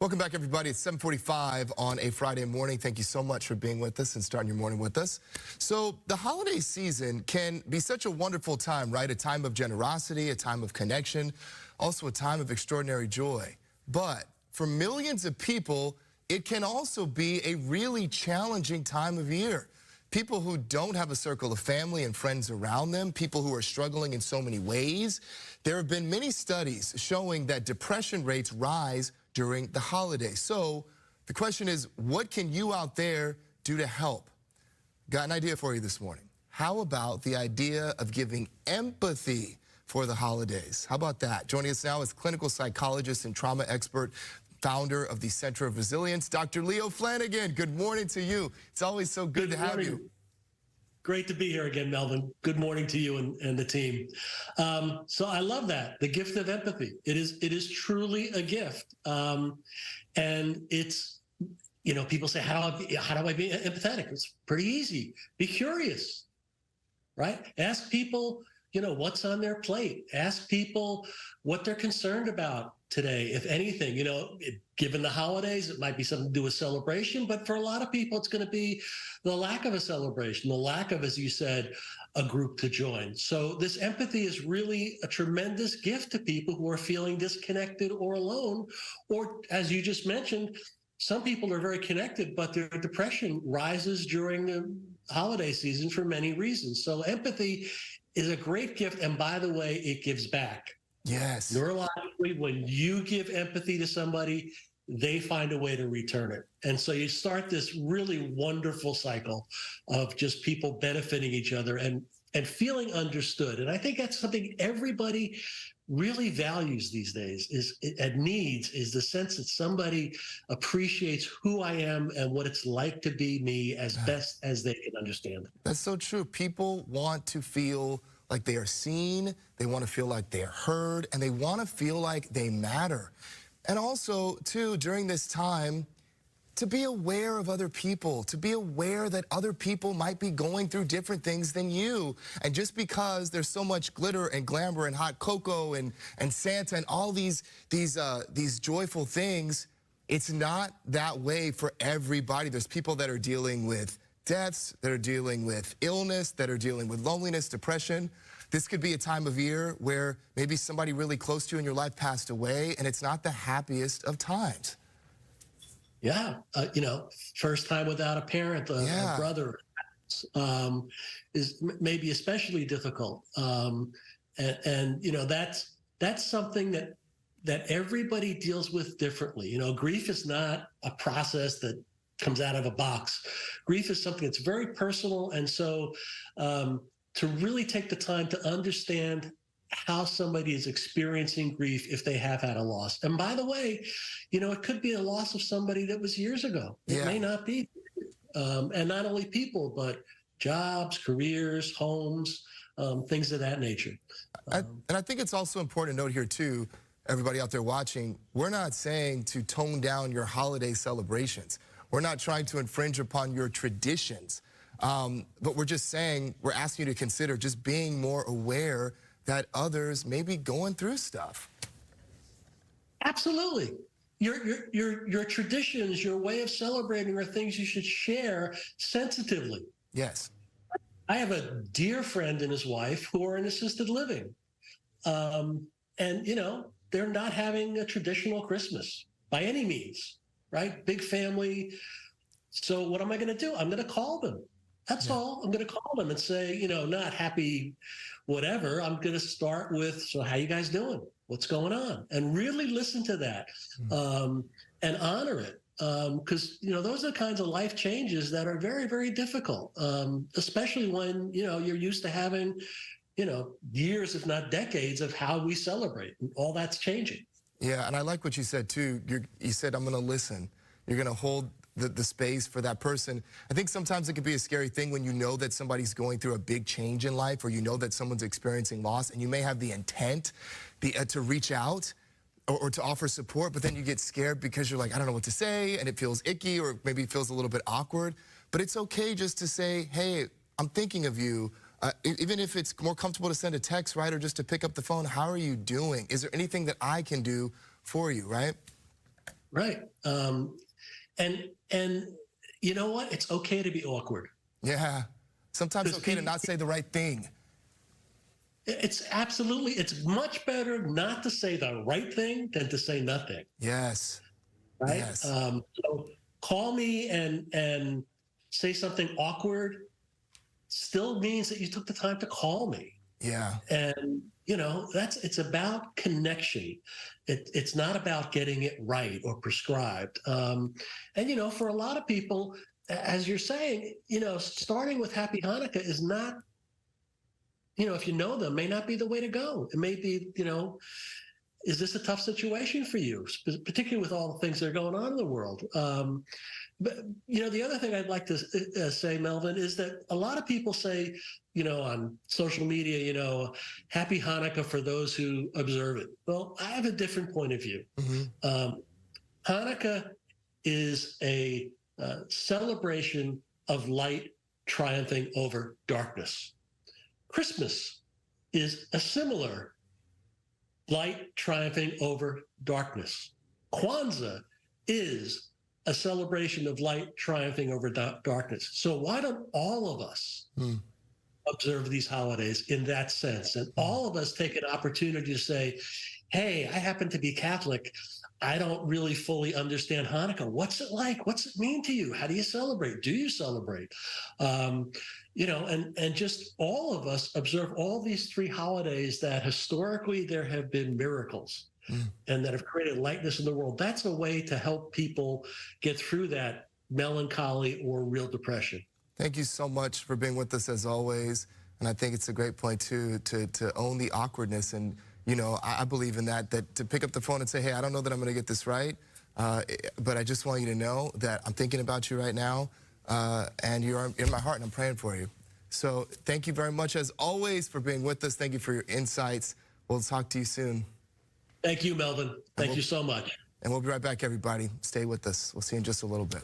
Welcome back, everybody. It's 7:45 on a Friday morning. Thank you so much for being with us and starting your morning with us. So the holiday season can be such a wonderful time, right? A time of generosity, a time of connection, also a time of extraordinary joy. But for millions of people, it can also be a really challenging time of year. People who don't have a circle of family and friends around them, people who are struggling in so many ways. There have been many studies showing that depression rates rise during the holidays. So the question is, what can you out there do to help? Got an idea for you this morning. How about the idea of giving empathy for the holidays? How about that? Joining us now is clinical psychologist and trauma expert, founder of the Center of Resilience, Dr. Leo Flanagan. Good morning to you. It's always so good to have you. Great to be here again, Melvin. Good morning to you and the team. So I love that, the gift of empathy. It is truly a gift. And it's, people say, how do I be empathetic? It's pretty easy. Be curious, right? Ask people, what's on their plate. Ask people what they're concerned about today, if anything. Given the holidays, it might be something to do with celebration, but for a lot of people, it's going to be the lack of a celebration, the lack of, as you said, a group to join. So this empathy is really a tremendous gift to people who are feeling disconnected or alone, or as you just mentioned, some people are very connected, but their depression rises during the holiday season for many reasons. So empathy is a great gift, and by the way, it gives back. Yes. Neurologically, when you give empathy to somebody, they find a way to return it. And so you start this really wonderful cycle of just people benefiting each other and feeling understood. And I think that's something everybody really values these days, is the sense that somebody appreciates who I am and what it's like to be me as best as they can understand it. That's so true. People want to feel like they are seen, they want to feel like they're heard, and they want to feel like they matter. And also, too, during this time, to be aware of other people, to be aware that other people might be going through different things than you. And just because there's so much glitter and glamour and hot cocoa and Santa and all these joyful things, it's not that way for everybody. There's people that are dealing with deaths, that are dealing with illness, that are dealing with loneliness, depression. This could be a time of year where maybe somebody really close to you in your life passed away, and it's not the happiest of times. Yeah, first time without a parent, a brother, is maybe especially difficult. That's something that everybody deals with differently. Grief is not a process that comes out of a box. Grief is something that's very personal, and so to really take the time to understand how somebody is experiencing grief if they have had a loss. And by the way, it could be a loss of somebody that was years ago. It may not be. And not only people, but jobs, careers, homes, things of that nature. And I think it's also important to note here, too, everybody out there watching, we're not saying to tone down your holiday celebrations. We're not trying to infringe upon your traditions. But we're just saying, we're asking you to consider just being more aware that others may be going through stuff. Absolutely. Your traditions, your way of celebrating are things you should share sensitively. Yes. I have a dear friend and his wife who are in assisted living. They're not having a traditional Christmas by any means, right? Big family. So what am I going to do? I'm going to call them. That's all. I'm going to call them and say, not happy, whatever. I'm going to start with, so how you guys doing? What's going on? And really listen to that and honor it. Because, those are the kinds of life changes that are very, very difficult, especially when, you're used to having, years, if not decades, of how we celebrate. And all that's changing. Yeah, and I like what you said, too. You said, I'm going to listen. You're going to hold the space for that person. I think sometimes it can be a scary thing when you know that somebody's going through a big change in life, or you know that someone's experiencing loss, and you may have the intent to reach out or to offer support, but then you get scared because you're like, I don't know what to say, and it feels icky, or maybe it feels a little bit awkward. But it's okay just to say, hey, I'm thinking of you. Even if it's more comfortable to send a text, right, or just to pick up the phone, how are you doing? Is there anything that I can do for you, right? right. And you know what? It's okay to be awkward. Yeah. Sometimes it's okay to People, not say the right thing. it's much better not to say the right thing than to say nothing. Yes. Right. Yes. So call me and say something awkward still means that you took the time to call me. Yeah. And it's about connection. It's not about getting it right or prescribed. And for a lot of people, as you're saying, starting with Happy Hanukkah is not, if you know them, may not be the way to go. It may be, is this a tough situation for you, particularly with all the things that are going on in the world? But the other thing I'd like to say, Melvin, is that a lot of people say, on social media, Happy Hanukkah for those who observe it. Well, I have a different point of view. Mm-hmm. Hanukkah is a celebration of light triumphing over darkness. Christmas is a similar light triumphing over darkness. Kwanzaa is a celebration of light triumphing over darkness. So why don't all of us observe these holidays in that sense? And all of us take an opportunity to say, hey, I happen to be Catholic. I don't really fully understand Hanukkah. What's it like? What's it mean to you? How do you celebrate? Do you celebrate? And just all of us observe all these three holidays that historically there have been miracles and that have created lightness in the world. That's a way to help people get through that melancholy or real depression. Thank you so much for being with us as always. And I think it's a great point too, to own the awkwardness. And, I believe in that to pick up the phone and say, hey, I don't know that I'm going to get this right, but I just want you to know that I'm thinking about you right now, and you're in my heart, and I'm praying for you. So thank you very much, as always, for being with us. Thank you for your insights. We'll talk to you soon. Thank you, Melvin. Thank you so much. And we'll be right back, everybody. Stay with us. We'll see you in just a little bit.